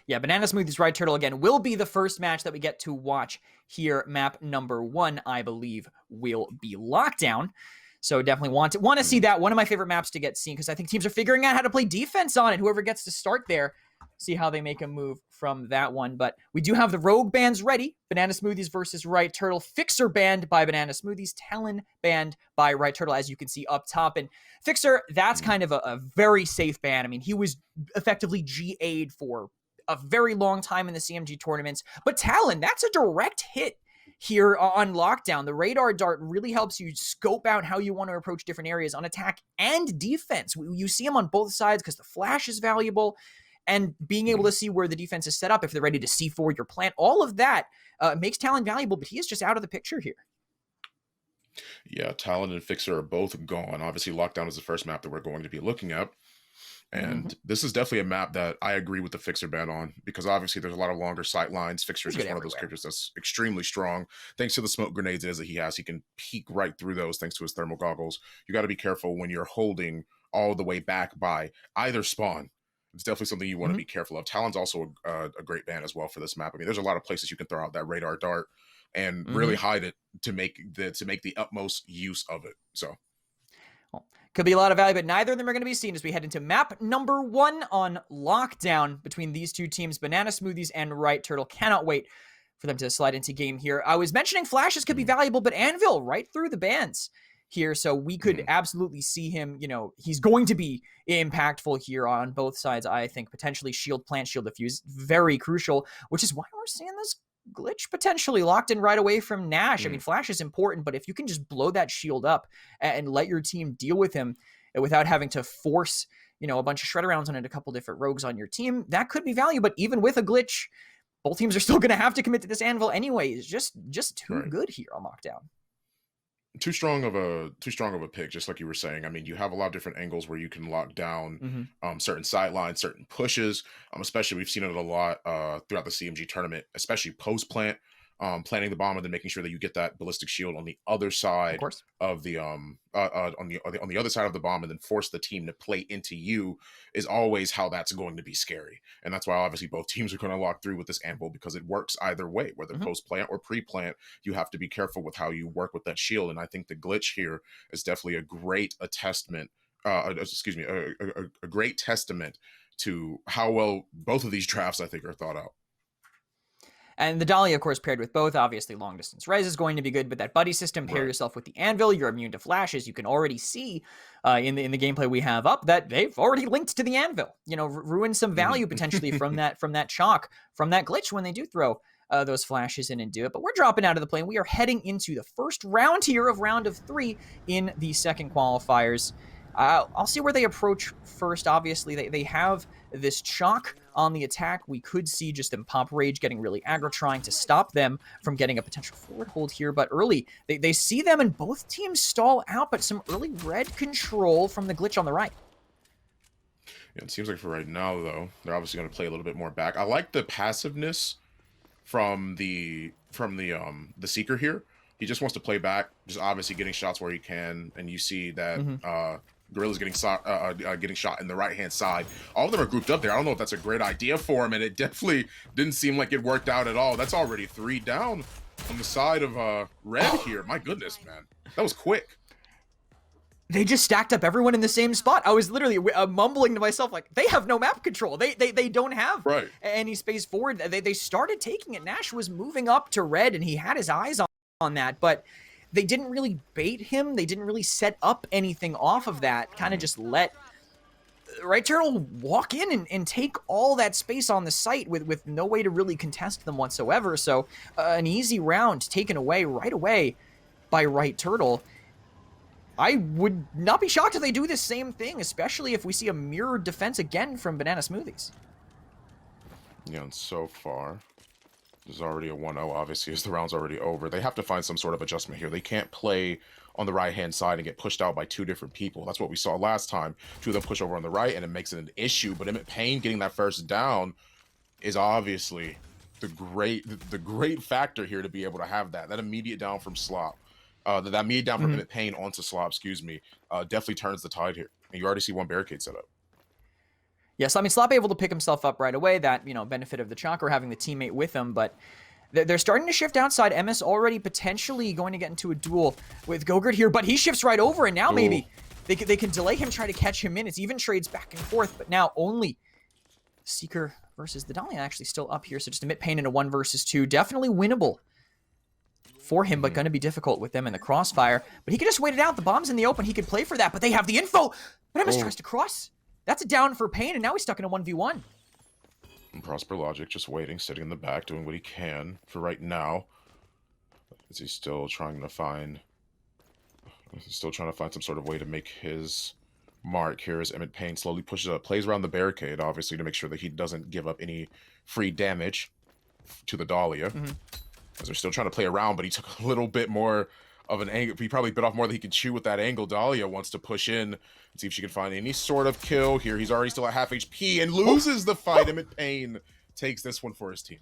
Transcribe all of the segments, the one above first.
Yeah, Banana Smoothies Right Turtle, again, will be the first match that we get to watch here. Map number 1, I believe, will be Lockdown. So definitely want to see that. One of my favorite maps to get seen, because I think teams are figuring out how to play defense on it. Whoever gets to start there, see how they make a move from that one. But we do have the Rogue bands ready. Banana Smoothies versus Right Turtle. Fixer banned by Banana Smoothies. Talon banned by Right Turtle, as you can see up top. And Fixer, that's kind of a very safe ban. I mean, he was effectively GA'd for a very long time in the CMG tournaments. But Talon, that's a direct hit here on Lockdown. The radar dart really helps you scope out how you want to approach different areas on attack and defense. You see them on both sides because the flash is valuable, and being able to see where the defense is set up if they're ready to C4 your plant. All of that makes Talon valuable, but he is just out of the picture here. Yeah, Talon and Fixer are both gone. Obviously, Lockdown is the first map that we're going to be looking at. And this is definitely a map that I agree with the Fixer ban on, because obviously there's a lot of longer sight lines. Fixer is just one of those characters that's extremely strong. Thanks to the smoke grenades that he has, he can peek right through those thanks to his thermal goggles. You got to be careful when you're holding all the way back by either spawn. It's definitely something you want to be careful of. Talon's also a great ban as well for this map. I mean, there's a lot of places you can throw out that radar dart and really hide it to make the utmost use of it. So could be a lot of value, but neither of them are going to be seen as we head into map number 1 on Lockdown between these two teams, Banana Smoothies and Right Turtle. Cannot wait for them to slide into game here. I was mentioning flashes could be valuable, but Anvil right through the bans here, so we could absolutely see him, you know, he's going to be impactful here on both sides. I think potentially shield plant, shield diffuse, very crucial, which is why we're seeing this glitch potentially locked in right away from Nash. I mean, flash is important, but if you can just blow that shield up and let your team deal with him without having to force, you know, a bunch of shredder rounds on it, a couple different rogues on your team, that could be value. But even with a glitch, both teams are still going to have to commit to this Anvil anyway. It's just too good here on Lockdown. Too strong of a pick, just like you were saying. I mean, you have a lot of different angles where you can lock down certain sidelines, certain pushes. Especially we've seen it a lot throughout the CMG tournament, especially post plant, planting the bomb and then making sure that you get that ballistic shield on the other side of the on the other side of the bomb, and then force the team to play into you is always how that's going to be scary. And that's why obviously both teams are going to lock through with this Anvil, because it works either way, whether post plant or pre plant. You have to be careful with how you work with that shield. And I think the glitch here is definitely a great testament to how well both of these drafts I think are thought out. And the Dahlia, of course, paired with both. Obviously, long distance res is going to be good, but that buddy system, pair yourself with the Anvil, you're immune to flashes. You can already see in the gameplay we have up that they've already linked to the Anvil. You know, ruin some value potentially from that shock, from that glitch when they do throw those flashes in and do it. But we're dropping out of the plane. We are heading into the first round here of round of 3 in the second qualifiers. I'll see where they approach first. Obviously, they have this chalk on the attack. We could see just them pop rage, getting really aggro, trying to stop them from getting a potential forward hold here. But early, they see them and both teams stall out, but some early red control from the glitch on the right. Yeah, it seems like for right now, though, they're obviously going to play a little bit more back. I like the passiveness from the Seeker here. He just wants to play back, just obviously getting shots where he can, and you see that Ghorilla's getting shot in the right-hand side. All of them are grouped up there. I don't know if that's a great idea for him, and it definitely didn't seem like it worked out at all. That's already 3 down on the side of Red here. My goodness, man. That was quick. They just stacked up everyone in the same spot. I was literally mumbling to myself, like, they have no map control. They don't have any space forward. They started taking it. Nash was moving up to Red, and he had his eyes on that, but they didn't really bait him. They didn't really set up anything off of that. Kind of just let Right Turtle walk in and take all that space on the site with no way to really contest them whatsoever. So an easy round taken away right away by Right Turtle. I would not be shocked if they do the same thing, especially if we see a mirrored defense again from Banana Smoothies. Yeah, and so far, there's already a 1-0, obviously, as the round's already over. They have to find some sort of adjustment here. They can't play on the right-hand side and get pushed out by 2 different people. That's what we saw last time. 2 of them push over on the right, and it makes it an issue. But Emit Pain getting that first down is obviously the great factor here to be able to have that immediate down from Slop. That immediate down from Emit Pain onto Slop, definitely turns the tide here. And you already see 1 barricade set up. Yes, I mean, Slop able to pick himself up right away. That, you know, benefit of the Chakra having the teammate with him, but they're starting to shift outside. Emess already potentially going to get into a duel with Gogurt here, but he shifts right over, and now maybe they can delay him, try to catch him in. It's even trades back and forth, but now only Seeker versus the Dahlia actually still up here, so just Emit Pain in a 1 versus 2. Definitely winnable for him, but going to be difficult with them in the crossfire. But he could just wait it out. The bomb's in the open. He could play for that, but they have the info. But Emess tries to cross. That's a down for Pain, and now he's stuck in a 1v1. And Prosperlogic just waiting, sitting in the back, doing what he can for right now. Is he still trying to find... He's still trying to find some sort of way to make his mark here as Emit Pain slowly pushes up, plays around the barricade, obviously, to make sure that he doesn't give up any free damage to the Dahlia. As they're still trying to play around, but he took a little bit more of an angle. He probably bit off more than he could chew with that angle. Dahlia wants to push in and see if she can find any sort of kill here. He's already still at half HP and loses the fight. Emit Pain takes this one for his team.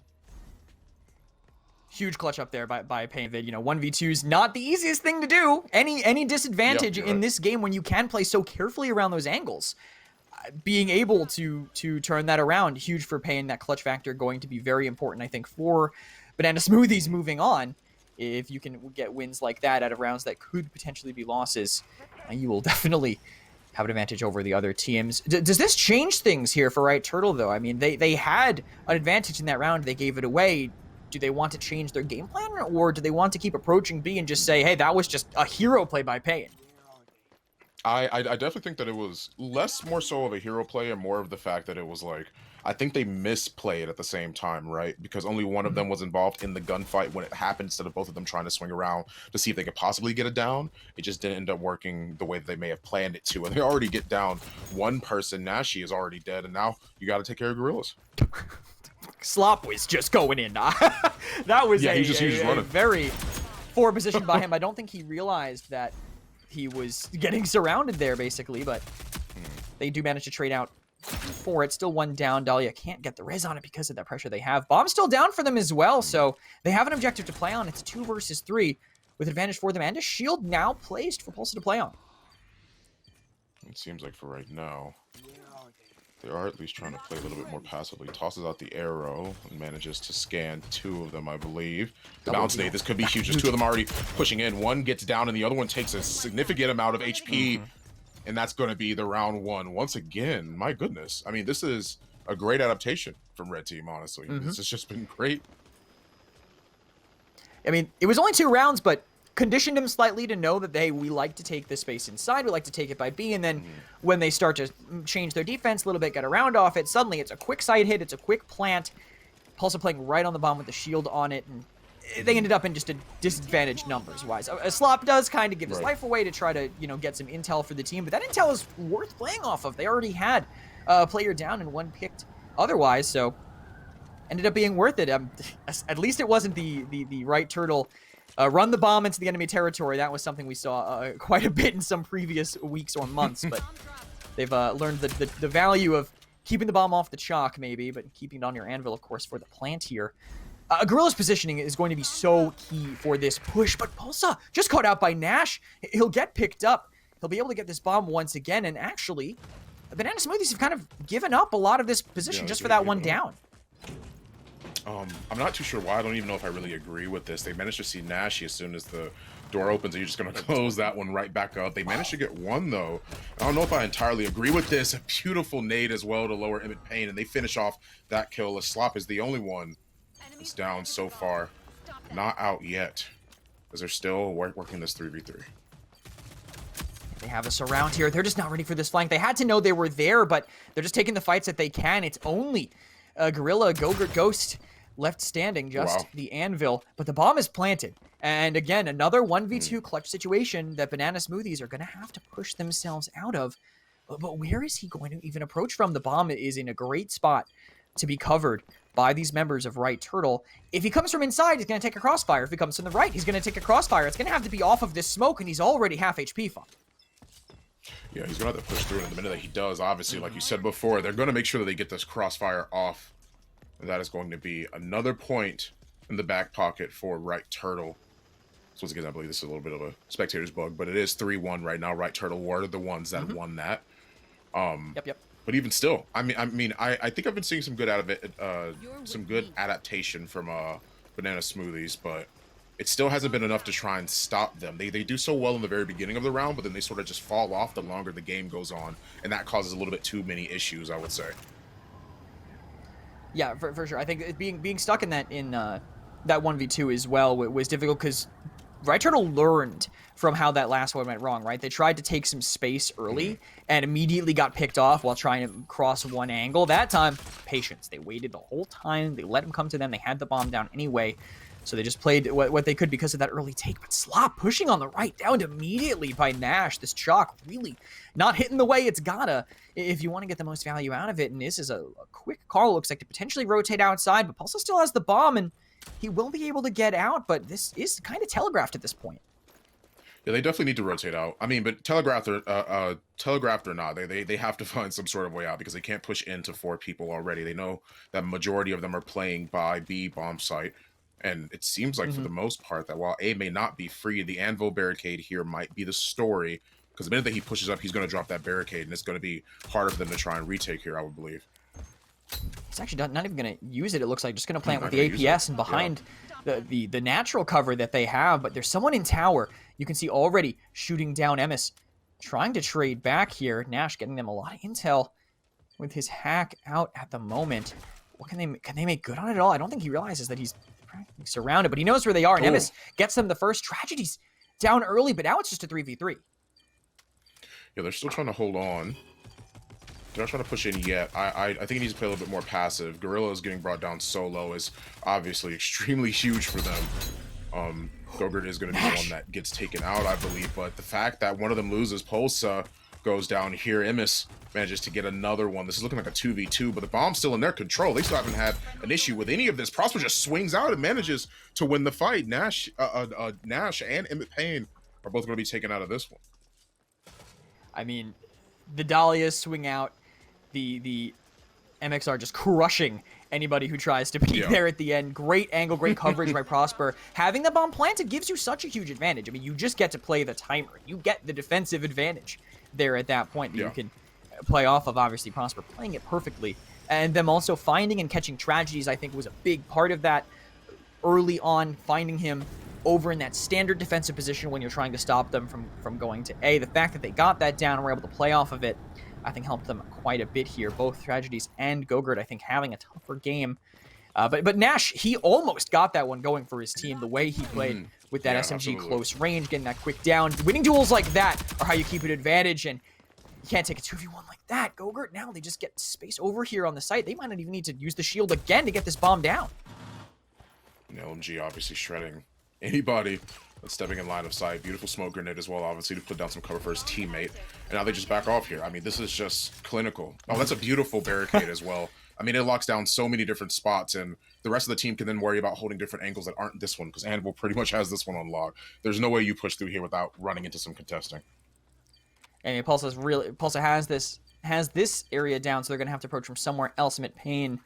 Huge clutch up there by Pain. You know, 1v2 is not the easiest thing to do. Any disadvantage in this game when you can play so carefully around those angles. Being able to turn that around, huge for Pain. That clutch factor going to be very important, I think, for Banana Smoothies moving on. If you can get wins like that out of rounds that could potentially be losses, you will definitely have an advantage over the other teams. Does this change things here for Right Turtle, though? I mean, they had an advantage in that round. They gave it away. Do they want to change their game plan, or do they want to keep approaching B and just say, hey, that was just a hero play by Pain? I definitely think that it was more so of a hero play and more of the fact that it was like, I think they misplayed at the same time, right? Because only one of them was involved in the gunfight when it happened, instead of both of them trying to swing around to see if they could possibly get it down. It just didn't end up working the way that they may have planned it to. And they already get down one person. Gnashex is already dead, and now you got to take care of Gorillas. Slop was just going in. That was a very forward position by him. I don't think he realized that he was getting surrounded there, basically, but they do manage to trade out for it. Still one down. Dahlia can't get the res on it because of that pressure they have. Bomb's still down for them as well, so they have an objective to play on. It's 2 versus 3 with advantage for them, and a shield now placed for Pulsza to play on. It seems like for right now, they are at least trying to play a little bit more passively. Tosses out the arrow and manages to scan 2 of them, I believe. The bounce nade, this could be huge. There's 2 of them already pushing in. One gets down and the other one takes a significant amount of HP. And that's going to be the round 1. Once again, my goodness. I mean, this is a great adaptation from Red Team, honestly. This has just been great. I mean, it was only 2 rounds, but conditioned him slightly to know that, hey, we like to take the space inside, we like to take it by B, and then when they start to change their defense a little bit, get around off it, suddenly it's a quick side hit, it's a quick plant. Pulsza playing right on the bomb with the shield on it, and they ended up in just a disadvantage numbers-wise. A Slop does kind of give his life away to try to, you know, get some intel for the team, but that intel is worth playing off of. They already had a player down and 1 picked otherwise, so ended up being worth it. At least it wasn't the Right Turtle run the bomb into the enemy territory. That was something we saw quite a bit in some previous weeks or months, but they've learned the value of keeping the bomb off the chalk, maybe, but keeping it on your anvil, of course, for the plant here. Gorilla's positioning is going to be so key for this push, but Pulsza just caught out by Nash. He'll get picked up. He'll be able to get this bomb once again, and actually, Banana Smoothies have kind of given up a lot of this position just for that one down. I'm not too sure why. I don't even know if I really agree with this. They managed to see Gnashex as soon as the door opens, and you're just going to close that one right back up. They managed to get 1, though. I don't know if I entirely agree with this. A beautiful nade as well to lower Emit Pain, and they finish off that kill. Slop is the only one that's down so far. Not out yet, as they're still working this 3v3. They have us around here. They're just not ready for this flank. They had to know they were there, but they're just taking the fights that they can. It's only Ghorilla, Gogurt, Ghost left standing, just the anvil, but the bomb is planted. And again, another 1v2 clutch situation that Banana Smoothies are going to have to push themselves out of. But where is he going to even approach from? The bomb is in a great spot to be covered by these members of Right Turtle. If he comes from inside, he's going to take a crossfire. If he comes from the right, he's going to take a crossfire. It's going to have to be off of this smoke, and he's already half HP fun. Yeah, he's going to have to push through, and the minute that he does, obviously, like you said before, they're going to make sure that they get this crossfire off. And that is going to be another point in the back pocket for Right Turtle. So once again, I believe this is a little bit of a spectator's bug, but it is 3-1 right now. Right Turtle were the ones that won that. Yep. But even still, I think I've been seeing some good out of it, some good adaptation from Banana Smoothies, but it still hasn't been enough to try and stop them. They do so well in the very beginning of the round, but then they sort of just fall off the longer the game goes on, and that causes a little bit too many issues, I would say. Yeah, for sure. I think being stuck in that that 1v2 as well was difficult because Right Turtle learned from how that last one went wrong, right? They tried to take some space early and immediately got picked off while trying to cross one angle. That time, patience. They waited the whole time. They let him come to them. They had the bomb down anyway. So they just played what they could because of that early take. But Slop pushing on the right, downed immediately by Gnash. This chalk really not hitting the way it's gotta if you want to get the most value out of it. And this is a quick call, looks like, to potentially rotate outside. But Pulsza still has the bomb, and he will be able to get out. But this is kind of telegraphed at this point. Yeah, they definitely need to rotate out. I mean, but telegraphed or not, they have to find some sort of way out because they can't push into 4 people already. They know that majority of them are playing by B bomb site. And it seems like for the most part that while A may not be free, the Anvil barricade here might be the story. Because the minute that he pushes up, he's going to drop that barricade, and it's going to be harder for them to try and retake here, I would believe. He's actually not even going to use it, it looks like. Just going to plant with the APS and behind the natural cover that they have. But there's someone in tower. You can see already shooting down Emess, trying to trade back here. Gnash getting them a lot of intel with his hack out at the moment. What can they make good on it at all? I don't think he realizes that he's surrounded, but he knows where they are, and Emess gets them the first. Tragedies down early, but now it's just a 3v3. Yeah, they're still trying to hold on. They're not trying to push in yet. I think he needs to play a little bit more passive. Ghorilla is getting brought down so low is obviously extremely huge for them. Ghorilla is going to be the one that gets taken out, I believe, but the fact that one of them loses, Pulsza goes down here. Emess manages to get another one. This is looking like a 2v2, but the bomb's still in their control. They still haven't had an issue with any of this. Prosper just swings out and manages to win the fight. Gnash and Emit Pain are both going to be taken out of this one. I mean, the Dahlias swing out. The MXR just crushing anybody who tries to be there at the end. Great angle, great coverage by Prosper. Having the bomb planted gives you such a huge advantage. I mean, you just get to play the timer. You get the defensive advantage there at that point that you can play off of. Obviously, Prosper playing it perfectly. And them also finding and catching Tragedies, I think, was a big part of that early on, finding him over in that standard defensive position when you're trying to stop them from going to A. The fact that they got that down and were able to play off of it, I think, helped them quite a bit here. Both Tragedies and Ghorilla, I think, having a tougher game. But Gnash, he almost got that one going for his team. The way he played with that SMG close range, getting that quick down. Winning duels like that are how you keep an advantage, and you can't take a 2v1 like that. Ghorilla, now they just get space over here on the site. They might not even need to use the shield again to get this bomb down. And LMG obviously shredding anybody that's stepping in line of sight. Beautiful smoke grenade as well, obviously, to put down some cover for his teammate. And now they just back off here. I mean, this is just clinical. Oh, that's a beautiful barricade as well. I mean, it locks down so many different spots, and the rest of the team can then worry about holding different angles that aren't this one, because Anvil pretty much has this one on lock. There's no way you push through here without running into some contesting. And Pulsza has this area down, so they're going to have to approach from somewhere else. Emit Pain,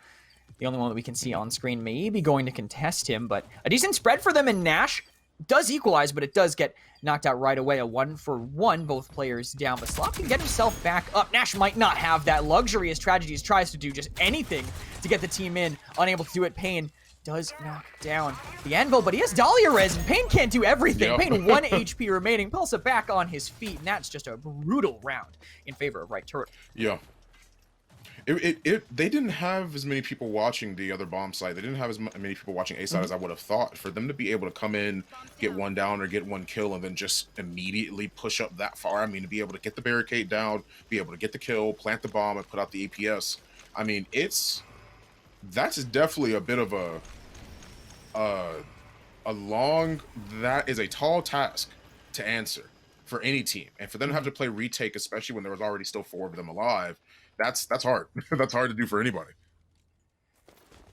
the only one that we can see on screen, may be going to contest him, but a decent spread for them, and Gnash does equalize, but it does get knocked out right away. A 1-for-1, both players down, but Slop can get himself back up. Gnash might not have that luxury as Tragedies tries to do just anything to get the team in. Unable to do it, Pain does knock down the Anvil, but he has Dahlia res, and Pain can't do everything. Pain 1 HP remaining. Pulsza back on his feet, and that's just a brutal round in favor of Right Turtle. Yeah. They didn't have as many people watching the other bomb site. They didn't have as many people watching A side as I would have thought. For them to be able to come in, get one down or get one kill, and then just immediately push up that far. I mean, to be able to get the barricade down, be able to get the kill, plant the bomb, and put out the APS. I mean, that's definitely a bit of that is a tall task to answer for any team, and for them to have to play retake, especially when there was already still 4 of them alive. That's hard. That's hard to do for anybody.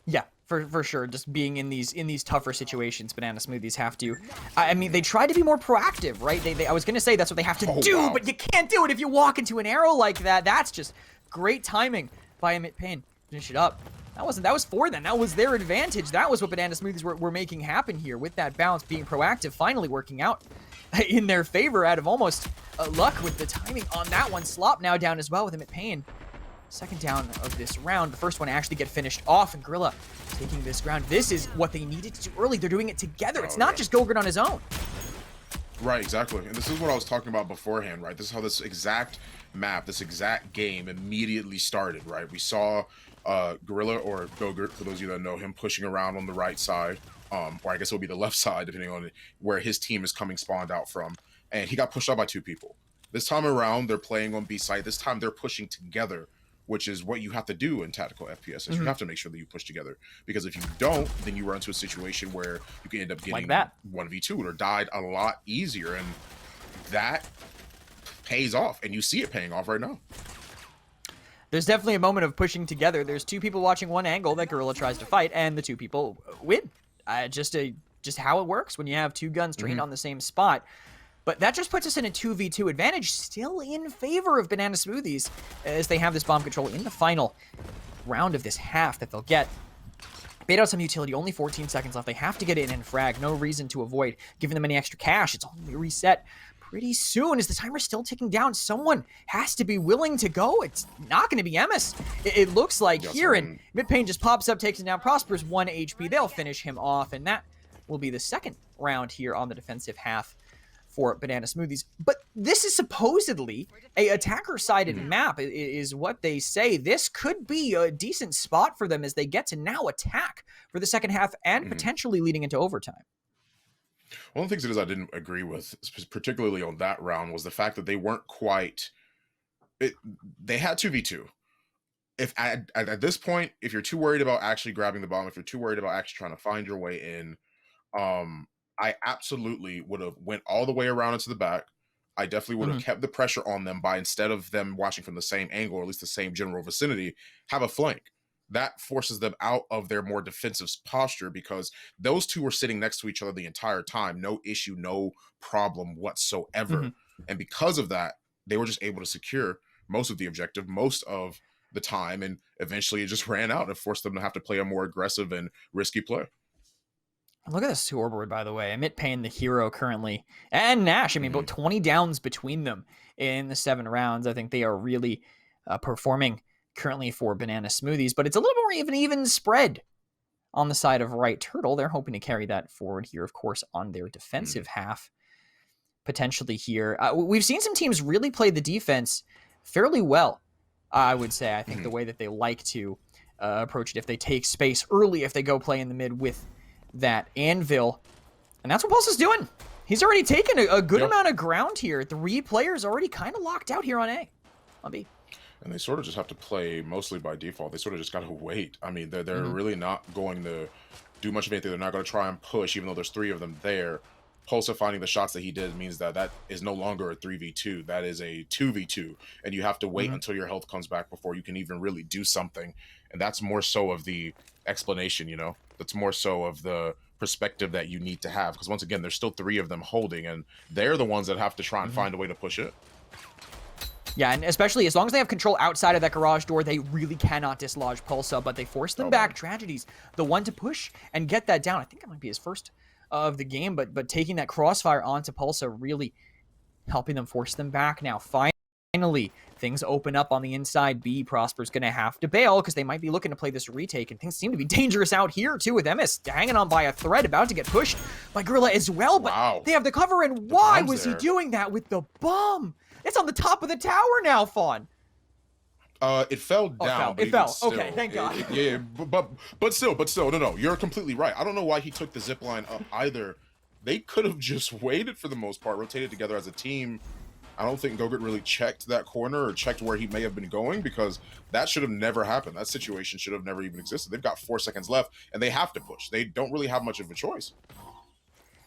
Yeah, for sure. Just being in these tougher situations, Banana Smoothies have to. I mean, they try to be more proactive, right? I was gonna say that's what they have to do, but you can't do it if you walk into an arrow like that. That's just great timing by Emit Pain. Finish it up. That was for them. That was their advantage. That was what Banana Smoothies were making happen here with that bounce, being proactive, finally working out in their favor out of almost luck with the timing on that one. Slop now down as well with Emit Pain. Second down of this round. The first one actually get finished off, and Ghorilla taking this ground. This is what they needed to do early. They're doing it together. It's not just Gogurt on his own. Right, exactly. And this is what I was talking about beforehand, right? This is how this exact map, this exact game immediately started, right? We saw Ghorilla, or Gogurt, for those of you that know him, pushing around on the right side, or I guess it would be the left side, depending on where his team is coming spawned out from. And he got pushed out by 2 people. This time around, they're playing on B side. This time they're pushing together, which is what you have to do in tactical FPS. You have to make sure that you push together, because if you don't, then you run into a situation where you can end up getting 1v2 or died a lot easier, and that pays off, and you see it paying off right now. There's definitely a moment of pushing together. There's 2 people watching one angle that Ghorilla tries to fight, and the 2 people win. Just how it works when you have 2 guns trained on the same spot. But that just puts us in a 2v2 advantage, still in favor of Banana Smoothies, as they have this bomb control in the final round of this half that they'll get. Bait out some utility, only 14 seconds left. They have to get it in and frag. No reason to avoid giving them any extra cash. It's only reset pretty soon. As the timer's still ticking down, someone has to be willing to go. It's not going to be Emess. It looks like here, and Emit Pain just pops up, takes it down. Prosper's 1 HP. They'll finish him off, and that will be the second round here on the defensive half for Banana Smoothies. But this is supposedly a attacker-sided map, is what they say. This could be a decent spot for them as they get to now attack for the second half and potentially leading into overtime. One of the things it is I didn't agree with, particularly on that round, was the fact that they weren't quite... They had 2v2. If at this point, if you're too worried about actually grabbing the bomb, if you're too worried about actually trying to find your way in, I absolutely would have went all the way around into the back. I definitely would have kept the pressure on them by, instead of them watching from the same angle, or at least the same general vicinity, have a flank. That forces them out of their more defensive posture, because those 2 were sitting next to each other the entire time. No issue, no problem whatsoever. And because of that, they were just able to secure most of the objective, most of the time, and eventually it just ran out and forced them to have to play a more aggressive and risky play. Look at this scoreboard, by the way. Emit Pain, the hero currently, and Nash. I mean, about 20 downs between them in the 7 rounds. I think they are really performing currently for Banana Smoothies, but it's a little more of an even spread on the side of Right Turtle. They're hoping to carry that forward here, of course, on their defensive half, potentially here. We've seen some teams really play the defense fairly well, I would say. I think the way that they like to approach it, if they take space early, if they go play in the mid with that anvil, and that's what Pulsza's doing. He's already taken a good amount of ground here. 3 players already kind of locked out here on A, on B. And they sort of just have to play mostly by default. They sort of just got to wait. I mean, they're really not going to do much of anything. They're not going to try and push, even though there's 3 of them there. Pulsza finding the shots that he did means that that is no longer a 3v2. That is a 2v2, and you have to wait until your health comes back before you can even really do something. And that's more so of the explanation, you know? That's more so of the perspective that you need to have, because once again, there's still 3 of them holding, and they're the ones that have to try and find a way to push it. Yeah, and especially as long as they have control outside of that garage door, they really cannot dislodge Pulsza, but they force them back. Tragedies, the one to push and get that down. I think it might be his first of the game, but taking that crossfire onto Pulsza, really helping them force them back. Now, finally, things open up on the inside B. Prosper's going to have to bail because they might be looking to play this retake, and things seem to be dangerous out here, too, with Emess hanging on by a thread, about to get pushed by Ghorilla as well, but they have the cover, and why was he doing that with the bomb? It's on the top of the tower now, Fawn. It fell down. It fell. Still, okay, thank God. But still, no, you're completely right. I don't know why he took the zip line up either. They could have just waited for the most part, rotated together as a team. I don't think Gogurt really checked that corner or checked where he may have been going, because that should have never happened. That situation should have never even existed. They've got 4 seconds left, and they have to push. They don't really have much of a choice.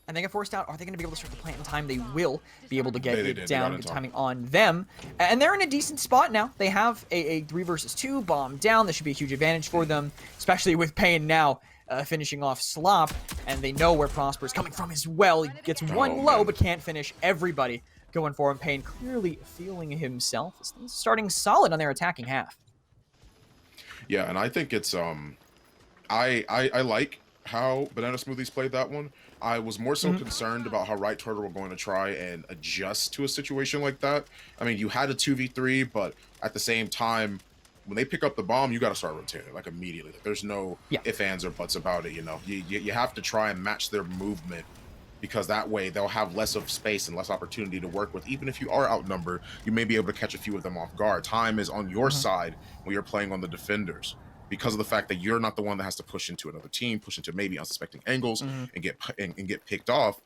And they get forced out. Are they going to be able to start the plant in time? They will be able to get it down. Good timing on them. And they're in a decent spot now. They have a 3 versus 2 bomb down. This should be a huge advantage for them, especially with Pain now finishing off Slop. And they know where Prosper is coming from as well. He gets one low, but can't finish. Everybody going for him. Pain clearly feeling himself. Things starting solid on their attacking half. Yeah, and I think it's I like how Banana Smoothies played that one. I was more so concerned about how Right Turtle were going to try and adjust to a situation like that. I mean, you had a 2v3, but at the same time, when they pick up the bomb, you got to start rotating like immediately. Like, there's no Yeah. ifs, ands, or buts about it. You know, you have to try and match their movement, because that way they'll have less of space and less opportunity to work with. Even if you are outnumbered, you may be able to catch a few of them off guard. Time is on your side when you're playing on the defenders, because of the fact that you're not the one that has to push into another team, push into maybe unsuspecting angles and get picked off.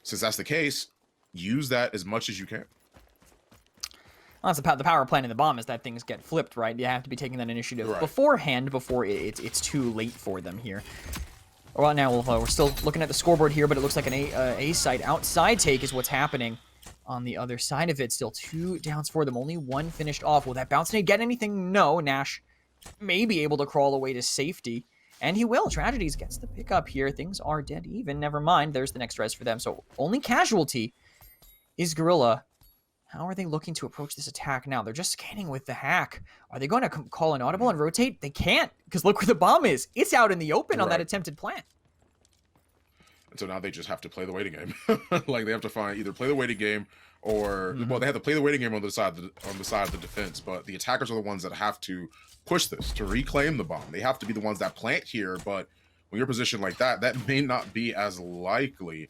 Since that's the case, use that as much as you can. Well, that's the power of planting the bomb, is that things get flipped, right? You have to be taking that initiative beforehand, before it's too late for them here. Well, now we're still looking at the scoreboard here, but it looks like an A side outside take is what's happening on the other side of it. Still 2 downs for them, only 1 finished off. Will that bounce grenade get anything? No. Nash may be able to crawl away to safety, and he will. Tragedies gets the pickup here. Things are dead even. Never mind. There's the next res for them. So only casualty is Ghorilla. How are they looking to approach this attack now? They're just scanning with the hack. Are they going to call an audible and rotate? They can't, because look where the bomb is. It's out in the open on that attempted plant. And so now they just have to play the waiting game. Like, they have to either play the waiting game, or well, they have to play the waiting game on the side of the defense. But the attackers are the ones that have to push this to reclaim the bomb. They have to be the ones that plant here. But when you're positioned like that, that may not be as likely.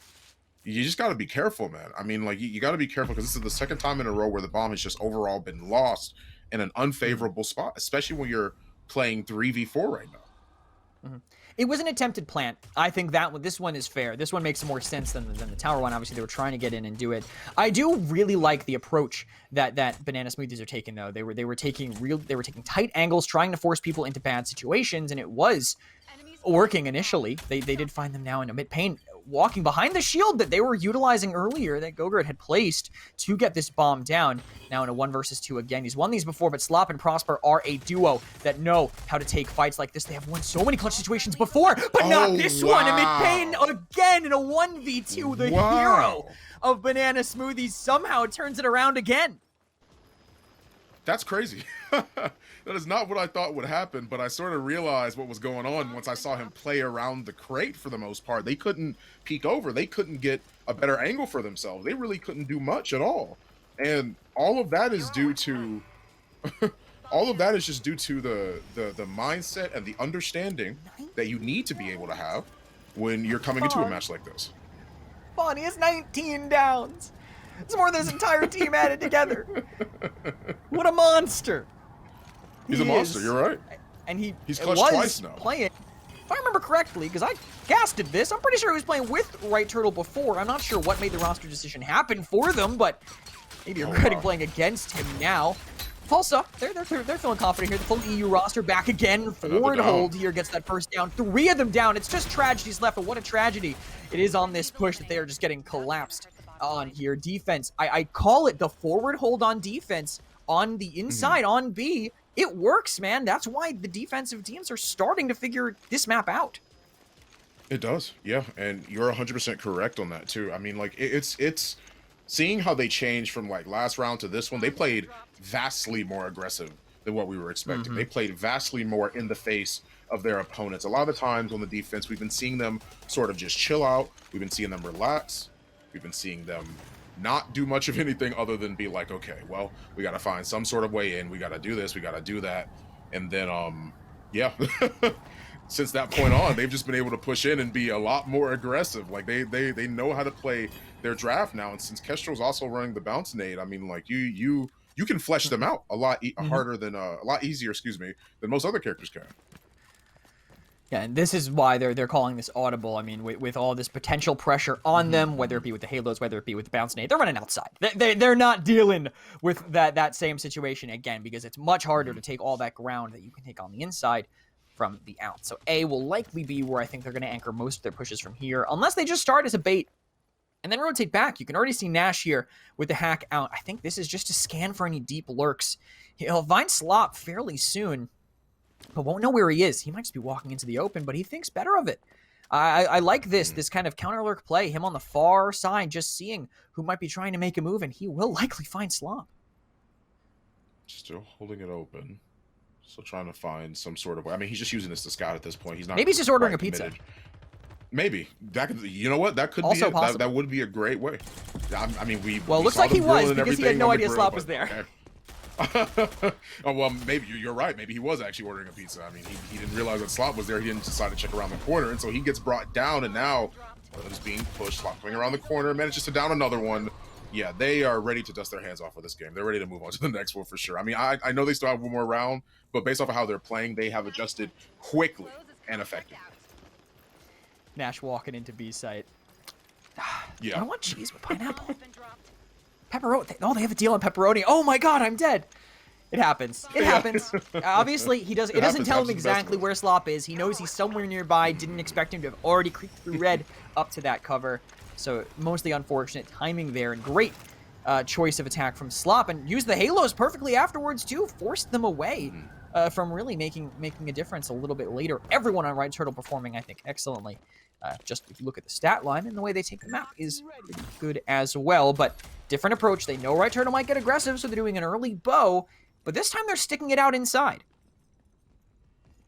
You just got to be careful, man. I mean, like, you got to be careful, because this is the second time in a row where the bomb has just overall been lost in an unfavorable spot, especially when you're playing 3v4 right now. It was an attempted plant. I think this one is fair. This one makes more sense than the tower one. Obviously, they were trying to get in and do it. I do really like the approach that Banana Smoothies are taking, though. They were taking tight angles, trying to force people into bad situations, and it was working initially. They did find them now in Emit Pain, walking behind the shield that they were utilizing earlier, that Gogurt had placed to get this bomb down. Now in a 1 versus 2 again. He's won these before, but Slop and Prosper are a duo that know how to take fights like this. They have won so many clutch situations before, but not this one. Emit Pain again in a 1v2. The hero of Banana Smoothies somehow turns it around again. That's crazy. That is not what I thought would happen, but I sort of realized what was going on once I saw him play around the crate for the most part. They couldn't peek over. They couldn't get a better angle for themselves. They really couldn't do much at all. And all of that is due to all of that is just due to the mindset and the understanding that you need to be able to have when you're coming into a match like this. Bonnie is 19 downs. It's more than his entire team added together. What a monster. He's a monster, you're right. And he's clutched twice now. Playing, if I remember correctly, because I casted this, I'm pretty sure he was playing with Right Turtle before. I'm not sure what made the roster decision happen for them, but maybe you're regretting playing against him now. Pulsza, they're feeling confident here. The full EU roster back again. Forward hold here gets that first down. 3 of them down. It's just Tragedies left, but what a tragedy it is on this push that they are just getting collapsed on here. Defense, I call it the forward hold on defense on the inside on B. It works, man. That's why the defensive teams are starting to figure this map out. It does, yeah, and you're 100% correct on that too. I mean, like, it's seeing how they changed from like last round to this one. They played vastly more aggressive than what we were expecting. They played vastly more in the face of their opponents. A lot of the times on the defense, we've been seeing them sort of just chill out. We've been seeing them relax. We've been seeing them not do much of anything other than be like, okay, well, we got to find some sort of way in. We got to do this. We got to do that. And then, yeah, since that point on, they've just been able to push in and be a lot more aggressive. Like, they know how to play their draft now. And since Kestrel's also running the bounce nade, I mean, like, you can flesh them out a lot harder than, a lot easier, than most other characters can. Yeah, and this is why they're calling this audible. I mean, with all this potential pressure on them, whether it be with the halos, whether it be with the bounce nade, they're running outside. They're not dealing with that same situation again, because it's much harder to take all that ground that you can take on the inside from the out. So A will likely be where I think they're going to anchor most of their pushes from here, unless they just start as a bait and then rotate back. You can already see Nash here with the hack out. I think this is just to scan for any deep lurks. He'll find Slop fairly soon, but won't know where he is. He might just be walking into the open, but he thinks better of it. I like this kind of counter lurk play. Him on the far side, just seeing who might be trying to make a move, and he will likely find Slop. Still holding it open. Still trying to find some sort of way. I mean, he's just using this to scout at this point. He's not. Maybe he's just ordering a pizza. Maybe that could. You know what? That could also be it. Possible. That would be a great way. I mean, Well, we looks saw like he them was, grilling because he had no idea on the Slop grill, was there. Okay. Oh, well, maybe you're right. Maybe he was actually ordering a pizza. I mean, he didn't realize that Slop was there. He didn't decide to check around the corner, and so he gets brought down, and now one of them is being pushed. Slop coming around the corner, manages to down another one. Yeah, they are ready to dust their hands off of this game. They're ready to move on to the next one for sure. I mean, I know they still have one more round, but based off of how they're playing, they have adjusted quickly and effectively. Nash walking into B site. Yeah. I want cheese with pineapple. Pepperoni. Oh, they have a deal on pepperoni. Oh my god, I'm dead. It happens. It happens. Obviously, he does. It doesn't tell him exactly where Slop is. He knows he's somewhere nearby. Didn't expect him to have already creeped through red up to that cover. So mostly unfortunate timing there, and great choice of attack from Slop, and used the halos perfectly afterwards too. Forced them away from really making a difference a little bit later. Everyone on Right Turtle performing, I think, excellently. Just if you look at the stat line and the way they take the map is pretty good as well. But different approach. They know Right Turtle might get aggressive, so they're doing an early bow. But this time they're sticking it out inside.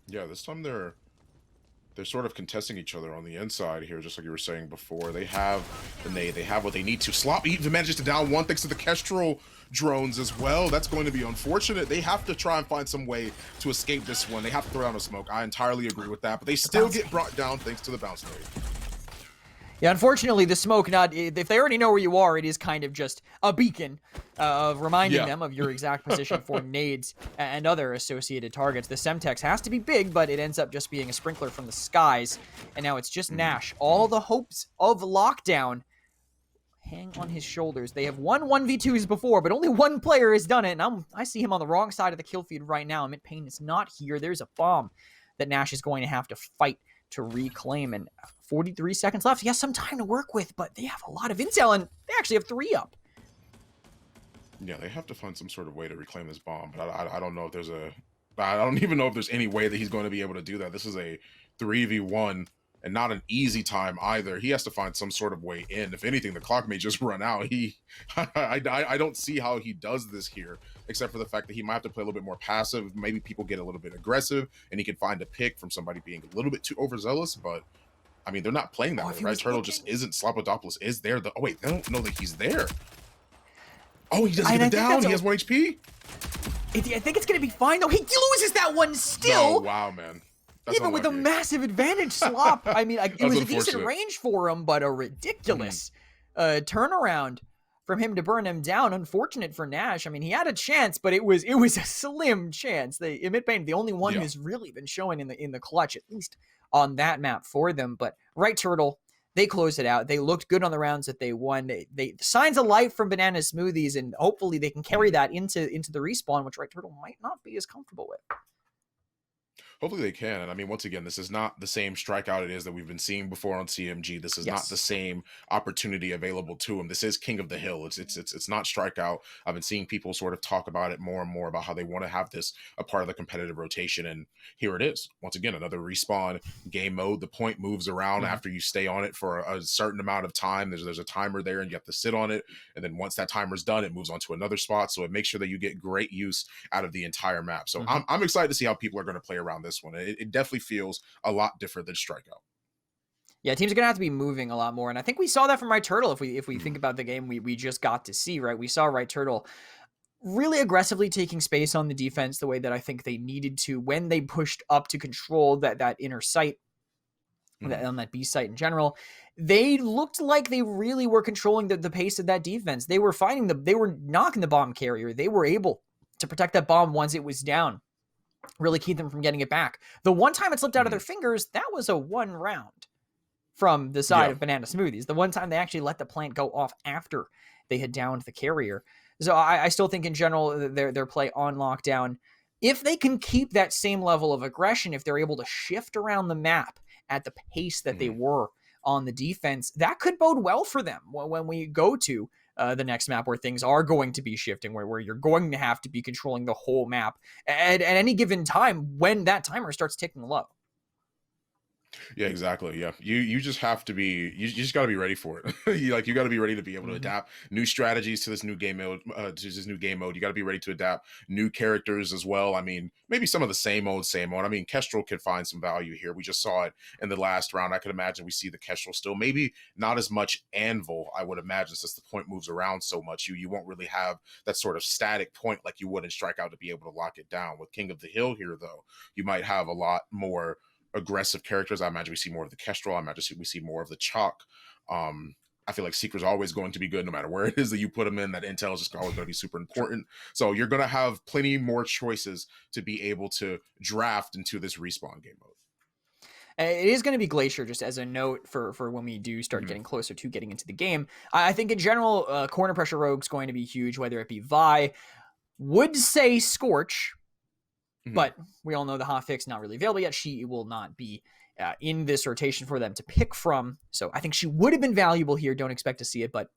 Yeah, this time they're sort of contesting each other on the inside here, just like you were saying before. They have the nade, they have what they need to. Slop even manages to down one thanks to the Kestrel drones as well. That's going to be unfortunate. They have to try and find some way to escape this one. They have to throw down a smoke. I entirely agree with that, but they still get brought down thanks to the bounce nade. Yeah, unfortunately, the smoke, if they already know where you are, it is kind of just a beacon of reminding them of your exact position for nades and other associated targets. The Semtex has to be big, but it ends up just being a sprinkler from the skies. And now it's just Nash. All the hopes of lockdown hang on his shoulders. They have won 1v2s before, but only one player has done it. And I see him on the wrong side of the kill feed right now. Emit Pain is not here. There's a bomb that Nash is going to have to fight to reclaim, and 43 seconds left. He has some time to work with, but they have a lot of intel, and they actually have 3 up. Yeah, they have to find some sort of way to reclaim this bomb, but I don't know if there's I don't even know if there's any way that he's going to be able to do that. This is a 3v1 and not an easy time either. He has to find some sort of way in. If anything, the clock may just run out. I don't see how he does this here, except for the fact that he might have to play a little bit more passive. Maybe people get a little bit aggressive, and he can find a pick from somebody being a little bit too overzealous, but I mean, they're not playing that way, right? Turtle just isn't. Slopodopolous is there. Oh, wait, they don't know that he's there. Oh, he doesn't get it down. He has 1 HP. I think it's going to be fine, though. He loses that one still. Oh, wow, man. That's even with a massive advantage, Slop. I mean, it was a decent range for him, but a ridiculous turnaround from him to burn him down. Unfortunate for Nash. I mean, he had a chance, but it was a slim chance. Emit Pain, the only one who's really been showing in the clutch, at least on that map for them. But Right Turtle, they closed it out. They looked good on the rounds that they won. They signs of life from Banana Smoothies, and hopefully they can carry that into the respawn, which Right Turtle might not be as comfortable with. Hopefully they can. And I mean, once again, this is not the same strikeout it is that we've been seeing before on CMG. This is not the same opportunity available to him. This is King of the Hill. It's not strikeout. I've been seeing people sort of talk about it more and more about how they want to have this a part of the competitive rotation. And here it is. Once again, another respawn game mode. The point moves around after you stay on it for a certain amount of time. There's a timer there and you have to sit on it. And then once that timer's done, it moves on to another spot. So it makes sure that you get great use out of the entire map. So I'm excited to see how people are going to play around this one. It definitely feels a lot different than strikeout. Yeah, teams are gonna have to be moving a lot more, and I think we saw that from Right Turtle. If we think about the game we just got to see, right? We saw Right Turtle really aggressively taking space on the defense the way that I think they needed to when they pushed up to control that inner site, on that B site in general. They looked like they really were controlling the pace of that defense. They were they were knocking the bomb carrier. They were able to protect that bomb once it was down. Really keep them from getting it back. The one time it slipped out of their fingers, that was a 1 round from the side of Banana Smoothies. The one time they actually let the plant go off after they had downed the carrier. So I still think in general their play on lockdown, if they can keep that same level of aggression, if they're able to shift around the map at the pace that they were on the defense, that could bode well for them when we go to the next map where things are going to be shifting, where you're going to have to be controlling the whole map at any given time when that timer starts ticking low. Yeah, exactly. Yeah, you just have to be you just got to be ready for it. You got to be ready to be able to Mhm. adapt new strategies to this new game mode. You got to be ready to adapt new characters as well. I mean, maybe some of the same old, same old. I mean, Kestrel could find some value here. We just saw it in the last round. I could imagine we see the Kestrel still. Maybe not as much Anvil. I would imagine since the point moves around so much, you won't really have that sort of static point like you would in Strikeout to be able to lock it down. With King of the Hill here, though, you might have a lot more aggressive characters. I imagine we see more of the Kestrel. I imagine we see more of the Chalk. I feel like Seeker's always going to be good no matter where it is that you put him in. That intel is just always going to be super important. So you're going to have plenty more choices to be able to draft into this respawn game mode. It is going to be Glacier, just as a note for when we do start getting closer to getting into the game. I think in general, corner pressure rogue's going to be huge, whether it be Vi. Would say Scorch, but we all know the hotfix not really available yet. She will not be in this rotation for them to pick from. So I think she would have been valuable here. Don't expect to see it, but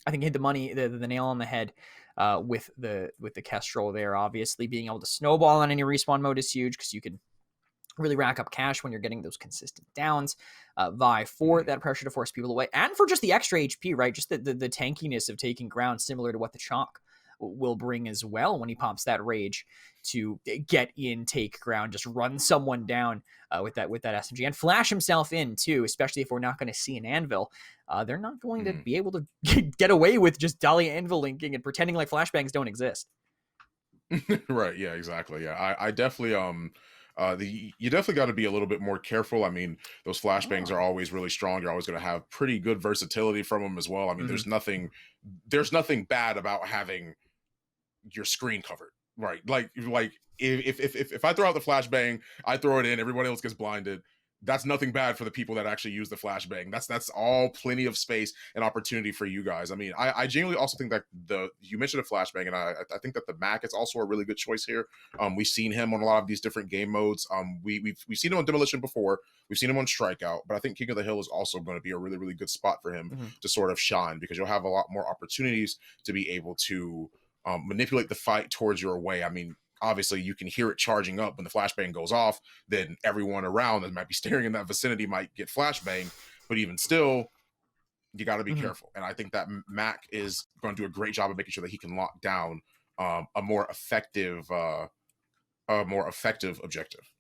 I think hit the money, the nail on the head with the Kestrel there. Obviously, being able to snowball on any respawn mode is huge because you can really rack up cash when you're getting those consistent downs. Vi for that pressure to force people away, and for just the extra HP, right? Just the tankiness of taking ground, similar to what the Chalk will bring as well when he pops that rage to get in, take ground, just run someone down with that SMG, and flash himself in too, especially if we're not going to see an anvil. They're not going to be able to get away with just dolly anvil linking and pretending like flashbangs don't exist. Right. Yeah, exactly. Yeah. I definitely you definitely got to be a little bit more careful. I mean, those flashbangs are always really strong. You're always going to have pretty good versatility from them as well. I mean, there's nothing bad about having your screen covered, right? Like if I throw out the flashbang, I throw it in, everybody else gets blinded. That's nothing bad for the people that actually use the flashbang. That's all plenty of space and opportunity for you guys. I mean, I genuinely also think that you mentioned a flashbang, and I think that the Mac is also a really good choice here. We've seen him on a lot of these different game modes. We've seen him on Demolition before. We've seen him on Strikeout, but I think King of the Hill is also going to be a really, really good spot for him to sort of shine, because you'll have a lot more opportunities to be able to manipulate the fight towards your way. I mean, obviously you can hear it charging up when the flashbang goes off, then everyone around that might be staring in that vicinity might get flashbanged, but even still, you got to be careful. And I think that Mac is going to do a great job of making sure that he can lock down a more effective objective.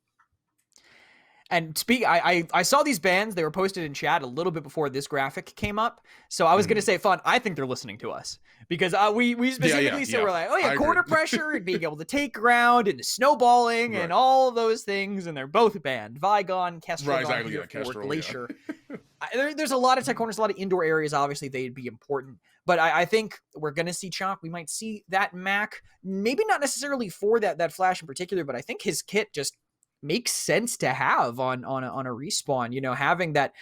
And I saw these bans. They were posted in chat a little bit before this graphic came up. So I was going to say, Fun, I think they're listening to us, because we specifically we're like, oh yeah, corner pressure and being able to take ground and snowballing and all those things. And they're both banned. Vigon, Kestrel, Kestrel, Glacier. There's a lot of tech corners, a lot of indoor areas. Obviously, they'd be important. But I think we're going to see Chalk. We might see that Mac, maybe not necessarily for that flash in particular, but I think his kit just makes sense to have on a respawn, you know, having that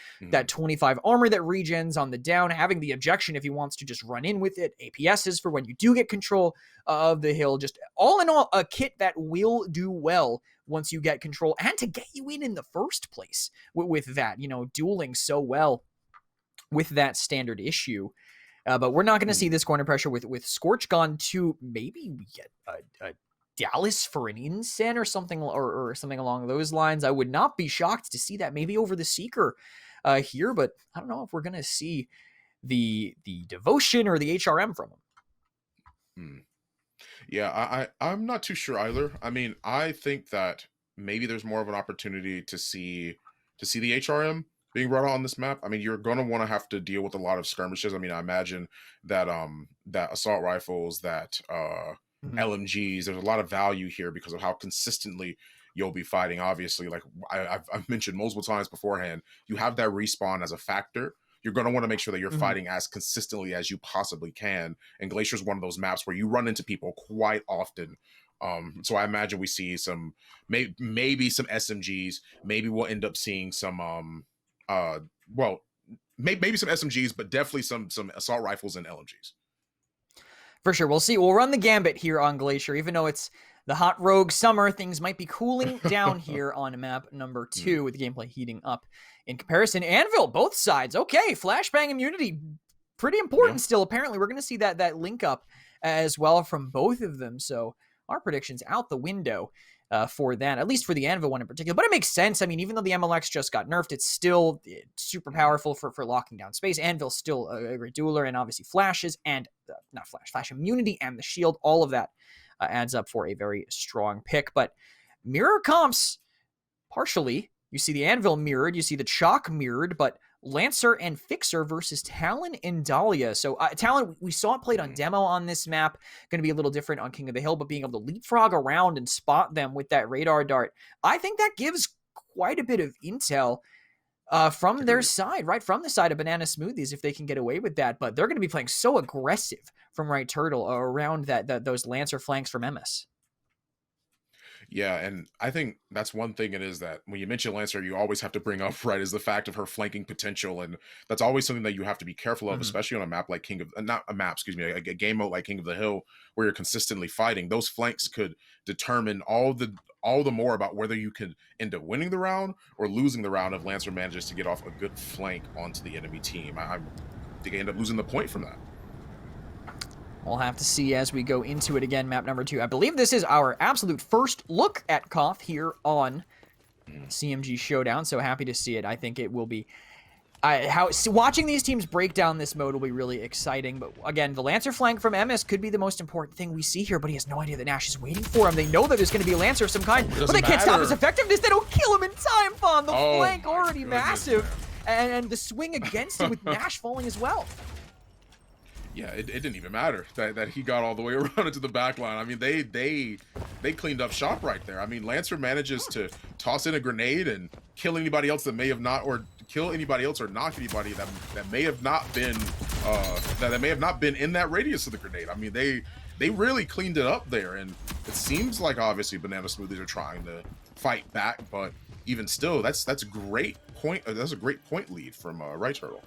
25 armor that regens on the down, having the objection if he wants to just run in with it, APSs for when you do get control of the hill, just all in all, a kit that will do well once you get control, and to get you in the first place with that, you know, dueling so well with that standard issue. But we're not going to see this corner pressure with Scorch gone to maybe we get a Dallas for an Insen or something, or something along those lines. I would not be shocked to see that maybe over the Seeker here, but I don't know if we're going to see the Devotion or the HRM from him. Yeah, I'm not too sure either. I mean, I think that maybe there's more of an opportunity to see the HRM being brought on this map. I mean, you're going to want to have to deal with a lot of skirmishes. I mean, I imagine that that assault rifles, that LMGs, there's a lot of value here because of how consistently you'll be fighting. Obviously, like I've mentioned multiple times beforehand, you have that respawn as a factor. You're going to want to make sure that you're fighting as consistently as you possibly can. And Glacier is one of those maps where you run into people quite often. So I imagine we see some, maybe some SMGs. Maybe we'll end up seeing some, maybe some SMGs, but definitely some assault rifles and LMGs. For sure. We'll see. We'll run the gambit here on Glacier, even though it's the hot rogue summer. Things might be cooling down here on map number 2 with the gameplay heating up in comparison. Anvil, both sides. Okay, flashbang immunity, pretty important still. Apparently, we're going to see that link up as well from both of them. So our predictions out the window for that, at least for the Anvil one in particular. But it makes sense. I mean, even though the MLX just got nerfed, it's still super powerful for locking down space. Anvil's still a great dueler, and obviously flashes and not flash immunity and the shield, all of that adds up for a very strong pick. But mirror comps, partially. You see the Anvil mirrored, you see the Chalk mirrored, but Lancer and Fixer versus Talon and Dahlia. So Talon, we saw it played on demo on this map. Going to be a little different on King of the Hill, but being able to leapfrog around and spot them with that radar dart, I think that gives quite a bit of intel from their side, right? From the side of Banana Smoothies, if they can get away with that. But they're going to be playing so aggressive from Right Turtle around those Lancer flanks from Emess. Yeah, and I think that's one thing it is that when you mention Lancer, you always have to bring up, right, is the fact of her flanking potential. And that's always something that you have to be careful of, especially on a map like not a map, excuse me, a game mode like King of the Hill, where you're consistently fighting. Those flanks could determine all the more about whether you can end up winning the round or losing the round if Lancer manages to get off a good flank onto the enemy team. I think I end up losing the point from that. We'll have to see as we go into it again. Map number 2. I believe this is our absolute first look at Koth here on CMG Showdown, so happy to see it. I think it will be... watching these teams break down this mode will be really exciting, but again, the Lancer flank from Emess could be the most important thing we see here, but he has no idea that Nash is waiting for him. They know that there's going to be a Lancer of some kind, but they can't stop his effectiveness. They don't kill him in time, Fawn. The flank already massive, and the swing against him with Nash falling as well. Yeah, it didn't even matter that he got all the way around into the back line. I mean, they cleaned up shop right there. I mean, Lancer manages to toss in a grenade and kill anybody else that may have not, or kill anybody else or knock anybody that may have not been that may have not been in that radius of the grenade. I mean, they really cleaned it up there, and it seems like obviously Banana Smoothies are trying to fight back, but even still, that's a great point. That's a great point lead from Right Turtle.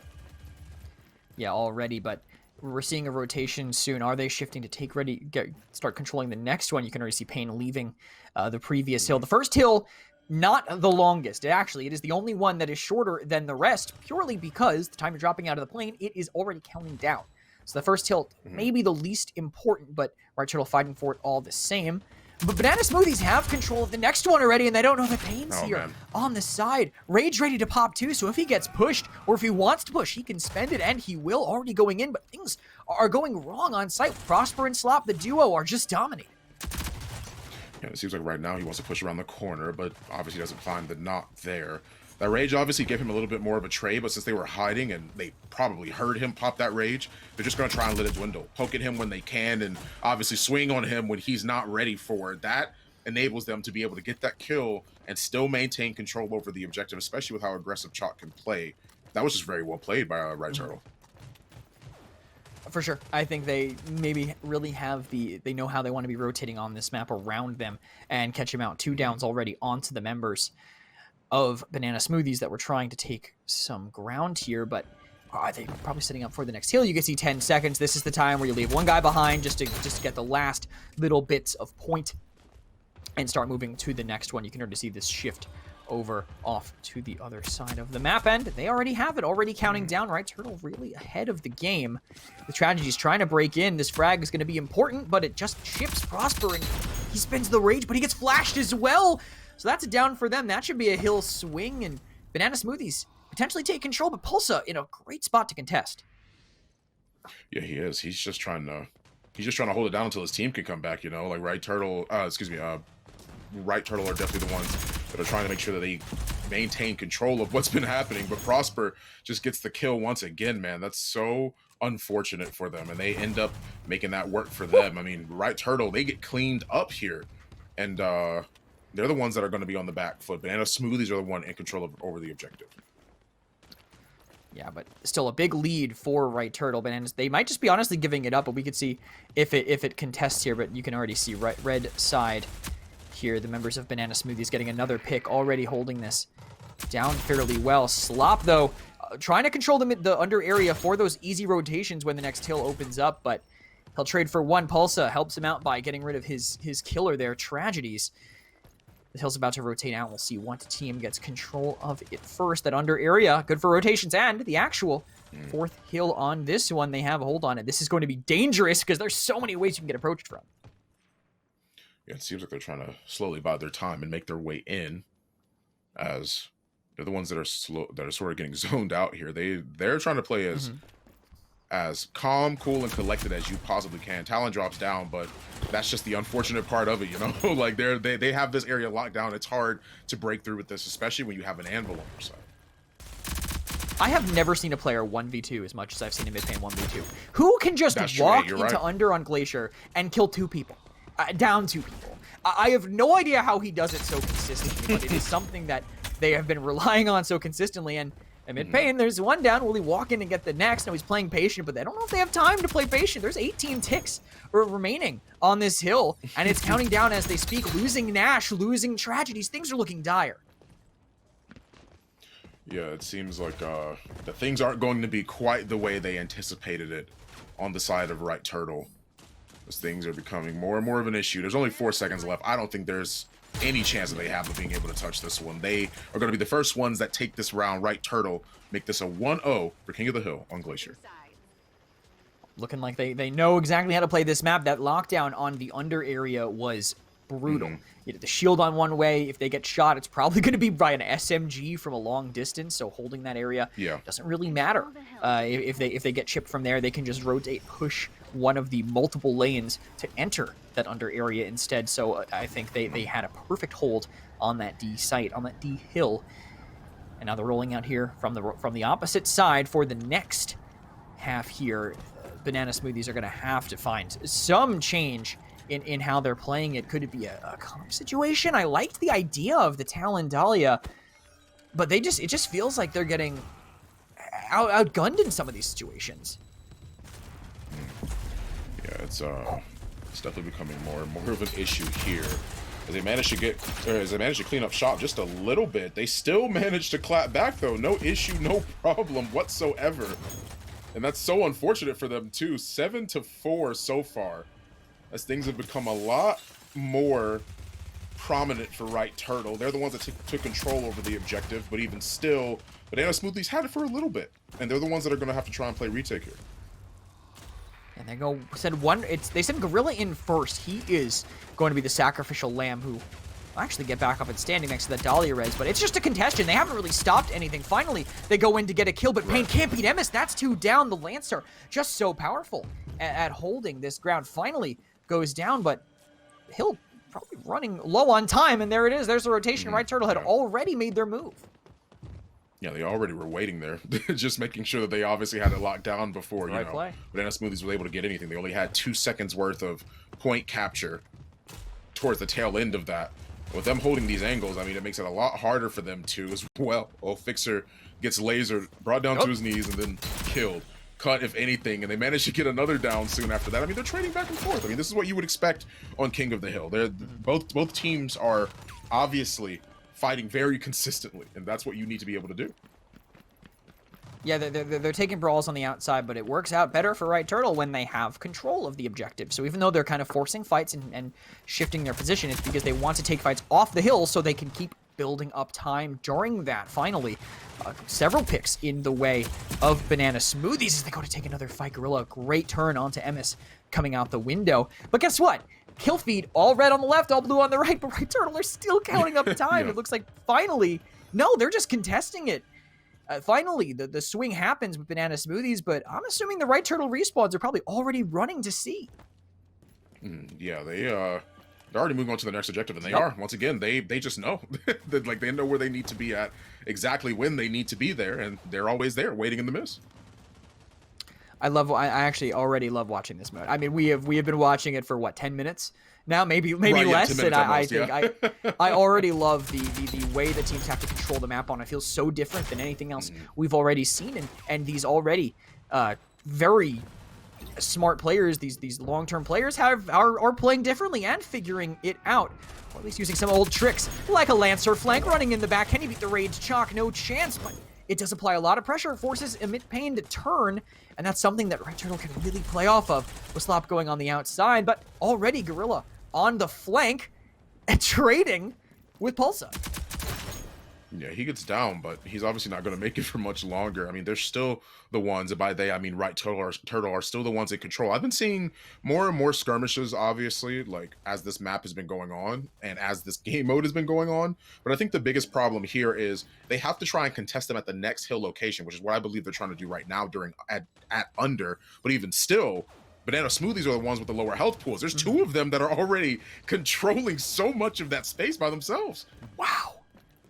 Yeah, already, but we're seeing a rotation soon. Are they shifting to take ready, start controlling the next one? You can already see Pain leaving the previous hill. The first hill, not the longest. It is the only one that is shorter than the rest, purely because the time you're dropping out of the plane, it is already counting down. So the first hill may be the least important, but Right Turtle fighting for it all the same. But Banana Smoothies have control of the next one already, and they don't know that Pain's here on the side. Rage ready to pop too, so if he gets pushed, or if he wants to push, he can spend it, and he will, already going in, but things are going wrong on site. Prosper and Slop, the duo, are just dominating. Yeah, it seems like right now he wants to push around the corner, but obviously doesn't find the knot there. That rage obviously gave him a little bit more of a trade, but since they were hiding and they probably heard him pop that rage, they're just going to try and let it dwindle, poke at him when they can, and obviously swing on him when he's not ready for it. That enables them to be able to get that kill and still maintain control over the objective, especially with how aggressive Chalk can play. That was just very well played by Right Turtle. For sure. I think they maybe really have they know how they want to be rotating on this map around them and catch him out. 2 downs already onto the members of Banana Smoothies that were trying to take some ground here, but are they probably setting up for the next hill? You can see 10 seconds. This is the time where you leave one guy behind just to get the last little bits of point and start moving to the next one. You can already see this shift over off to the other side of the map, and they already have it, already counting down. Right Turtle really ahead of the game. The Tragedies trying to break in. This frag is going to be important, but it just chips Prosper, and he spins the rage, but he gets flashed as well. So that's a down for them. That should be a hill swing, and Banana Smoothies potentially take control, but Pulsza in a great spot to contest. Yeah, he is. He's just trying to hold it down until his team can come back, you know, like Right Turtle, Right Turtle are definitely the ones that are trying to make sure that they maintain control of what's been happening, but Prosper just gets the kill once again, man. That's so unfortunate for them, and they end up making that work for them. I mean, Right Turtle, they get cleaned up here, and they're the ones that are going to be on the back foot. Banana Smoothies are the one in control over the objective. Yeah, but still a big lead for Right Turtle. Bananas, they might just be honestly giving it up, but we could see if it contests here. But you can already see red side here. The members of Banana Smoothies getting another pick, already holding this down fairly well. Slop, though, trying to control the under area for those easy rotations when the next hill opens up, but he'll trade for one. Pulsza helps him out by getting rid of his killer there, Tragedies. The hill's about to rotate out. We'll see what team gets control of it first. That under area, good for rotations, and the actual 4th hill on this one, they have a hold on it. This is going to be dangerous because there's so many ways you can get approached from. Yeah, it seems like they're trying to slowly bide their time and make their way in, as they're the ones that are slow, that are sort of getting zoned out here. They're trying to play as calm, cool, and collected as you possibly can. Talon drops down, but that's just the unfortunate part of it, you know? Like they have this area locked down. It's hard to break through with this, especially when you have an anvil on your side. I have never seen a player 1v2 as much as I've seen Emit Pain 1v2. Who can just That's walk true, into under on Glacier and kill 2 people? Down 2 people. I have no idea how he does it so consistently, but it is something that they have been relying on so consistently. And Emit Pain, there's one down. Will he walk in and get the next? No, he's playing patient, but I don't know if they have time to play patient. There's 18 ticks remaining on this hill, and it's counting down as they speak. Losing Nash, losing Tragedies. Things are looking dire. Yeah, it seems like the things aren't going to be quite the way they anticipated it on the side of Right Turtle. As things are becoming more and more of an issue. There's only 4 seconds left. I don't think there's any chance that they have of being able to touch this one. They are going to be the first ones that take this round. Right Turtle make this a 1-0 for King of the Hill on Glacier. Looking like they know exactly how to play this map. That lockdown on the under area was brutal. You know, the shield on one way, if they get shot, it's probably going to be by an SMG from a long distance, so holding that area doesn't really matter. If they get chipped from there, they can just rotate, push one of the multiple lanes to enter that under area instead. So I think they had a perfect hold on that D site, on that D hill. And now they're rolling out here from the opposite side for the next half here. Banana Smoothies are going to have to find some change in how they're playing it. Could it be a comp situation? I liked the idea of the Talon Dahlia, but it just feels like they're getting outgunned in some of these situations. Yeah, it's definitely becoming more and more of an issue here. As they manage to clean up shop just a little bit, they still manage to clap back though. No issue, no problem whatsoever. And that's so unfortunate for them too. 7-4 so far, as things have become a lot more prominent for Right Turtle. They're the ones that took control over the objective, but even still, Banana Smoothies had it for a little bit, and they're the ones that are going to have to try and play retake here. And they they said Ghorilla in first. He is going to be the sacrificial lamb who will actually get back up and standing next to the Dahlia res, but it's just a contention. They haven't really stopped anything. Finally, they go in to get a kill, but Pain can't beat Emess. That's 2 down. The Lancer just so powerful at holding this ground. Finally goes down, but Hill probably running low on time, and there it is. There's the rotation. Right Turtle had already made their move. Yeah, they already were waiting there, just making sure that they obviously had it locked down before, you know, Banana Smoothies was able to get anything. They only had 2 seconds worth of point capture towards the tail end of that. With them holding these angles, I mean, it makes it a lot harder for them to as well. Oh, Fixer gets lasered, brought down to his knees, and then killed. Cut, if anything, and they managed to get another down soon after that. I mean, they're trading back and forth. I mean, this is what you would expect on King of the Hill. They're both teams are obviously fighting very consistently, and that's what you need to be able to do. Yeah, they're taking brawls on the outside, but it works out better for Right Turtle when they have control of the objective. So even though they're kind of forcing fights and shifting their position, it's because they want to take fights off the hill so they can keep building up time during that. Finally, several picks in the way of Banana Smoothies as they go to take another fight. Ghorilla, great turn onto Emess coming out the window. But guess what? Kill feed, all red on the left, all blue on the right, but Right Turtle are still counting up time. It looks like finally, no, they're just contesting it. Finally, the swing happens with Banana Smoothies, but I'm assuming the Right Turtle respawns are probably already running to C. Yeah, they're already moving on to the next objective, and they are. Once again, they just know. Like, they know where they need to be at, exactly when they need to be there, and they're always there, waiting in the miss. I actually already love watching this mode. I mean, we have been watching it for what, 10 minutes now, maybe less. And I think I already love the way the teams have to control the map on. It feels so different than anything else we've already seen, and these already very smart players, these long-term players are playing differently and figuring it out, or at least using some old tricks like a Lancer flank running in the back. Can he beat the Rage Chalk? No chance, but it does apply a lot of pressure. It forces Emit Pain to turn, and that's something that Right Turtle can really play off of with Slop going on the outside. But already Ghorilla on the flank and trading with Pulsza. Yeah, he gets down, but he's obviously not going to make it for much longer. I mean, they're still the ones, and by they I mean right turtle are still the ones in control. I've been seeing more and more skirmishes, obviously, like as this map has been going on and as this game mode has been going on. But I think the biggest problem here is they have to try and contest them at the next hill location, which is what I believe they're trying to do right now during at under. But even still, Banana Smoothies are the ones with the lower health pools. There's two of them that are already controlling so much of that space by themselves. Wow.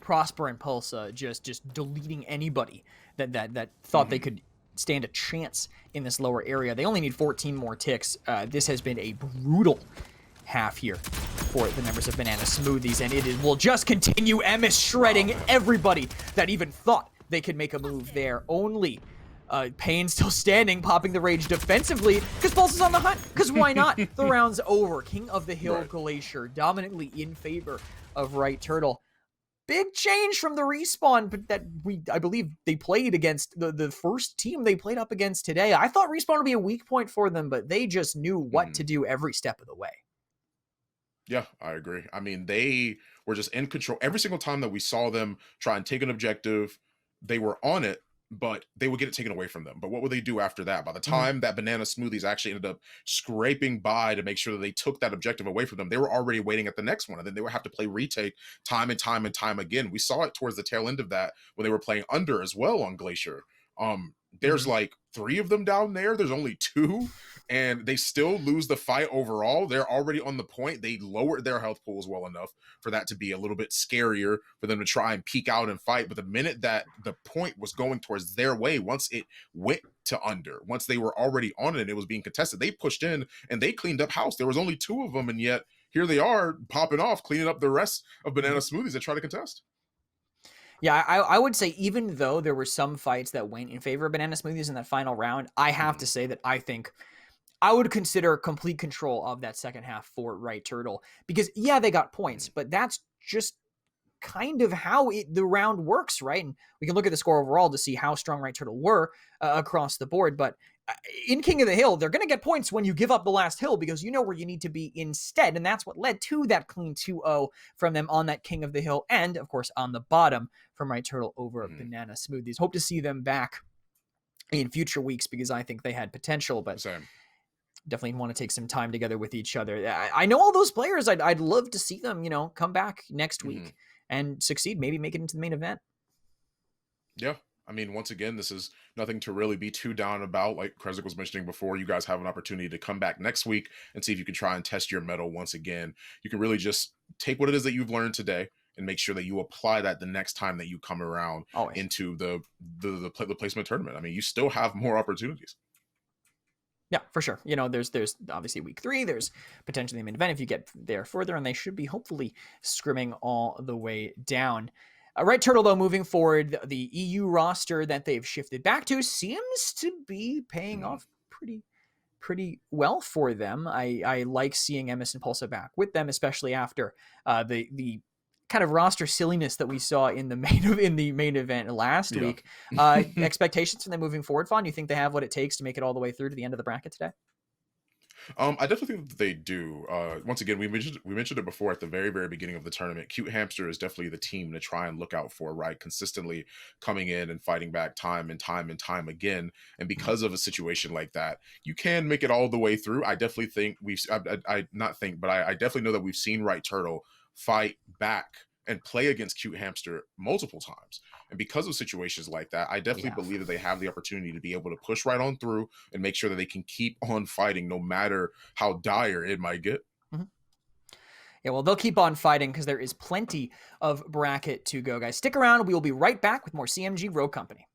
Prosper and Pulsza just deleting anybody that thought they could stand a chance in this lower area. They only need 14 more ticks. This has been a brutal half here for the members of Banana Smoothies, and will just continue. Emess shredding everybody that even thought they could make a move there. Only Pain still standing, popping the rage defensively, because Pulse is on the hunt, because why not? The round's over. King of the Hill Glacier dominantly in favor of Right Turtle. Big change from the Respawn, but I believe they played against the first team they played up against today. I thought Respawn would be a weak point for them, but they just knew what to do every step of the way. Yeah, I agree. I mean, they were just in control. Every single time that we saw them try and take an objective, they were on it, but they would get it taken away from them. But what would they do after that? By the time that Banana Smoothies actually ended up scraping by to make sure that they took that objective away from them, they were already waiting at the next one. And then they would have to play retake time and time and time again. We saw it towards the tail end of that when they were playing under as well on Glacier. There's like 3 of them down there. There's only 2, and they still lose the fight overall. They're already on the point. They lowered their health pools well enough for that to be a little bit scarier for them to try and peek out and fight. But the minute that the point was going towards their way, once it went to under, once they were already on it and it was being contested, they pushed in and they cleaned up house. There was only 2 of them, and yet here they are popping off, cleaning up the rest of Banana Smoothies that try to contest. Yeah, I would say even though there were some fights that went in favor of Banana Smoothies in that final round, I have to say that I think I would consider complete control of that second half for Right Turtle. Because, yeah, they got points, but that's just kind of how the round works, right? And we can look at the score overall to see how strong Right Turtle were across the board. But in King of the Hill, they're going to get points when you give up the last hill because you know where you need to be instead. And that's what led to that clean 2-0 from them on that King of the Hill. And, of course, on the bottom from Right Turtle over Banana Smoothies. Hope to see them back in future weeks because I think they had potential. But definitely want to take some time together with each other. I know all those players. I'd love to see them, come back next week and succeed, maybe make it into the main event. Yeah. I mean, once again, this is nothing to really be too down about. Like Kresik was mentioning before, you guys have an opportunity to come back next week and see if you can try and test your mettle once again. You can really just take what it is that you've learned today and make sure that you apply that the next time that you come around into the placement tournament. I mean, you still have more opportunities. Yeah, for sure. There's obviously week 3. There's potentially the main event if you get there further, and they should be hopefully scrimming all the way down. Right Turtle, though, moving forward, the EU roster that they've shifted back to seems to be paying off pretty well for them. I like seeing Emess and Pulsza back with them, especially after the kind of roster silliness that we saw in the main event last week. Expectations for them moving forward, Fawn? You think they have what it takes to make it all the way through to the end of the bracket today? I definitely think that they do. Once again, we mentioned it before at the very, very beginning of the tournament. Cute Hamster is definitely the team to try and look out for, right? Consistently coming in and fighting back time and time and time again. And because of a situation like that, you can make it all the way through. I definitely think I definitely know that we've seen Right Turtle fight back and play against Cute Hamster multiple times. And because of situations like that, I definitely believe that they have the opportunity to be able to push right on through and make sure that they can keep on fighting no matter how dire it might get. Yeah, well, they'll keep on fighting because there is plenty of bracket to go, guys. Stick around. We will be right back with more CMG Row Company.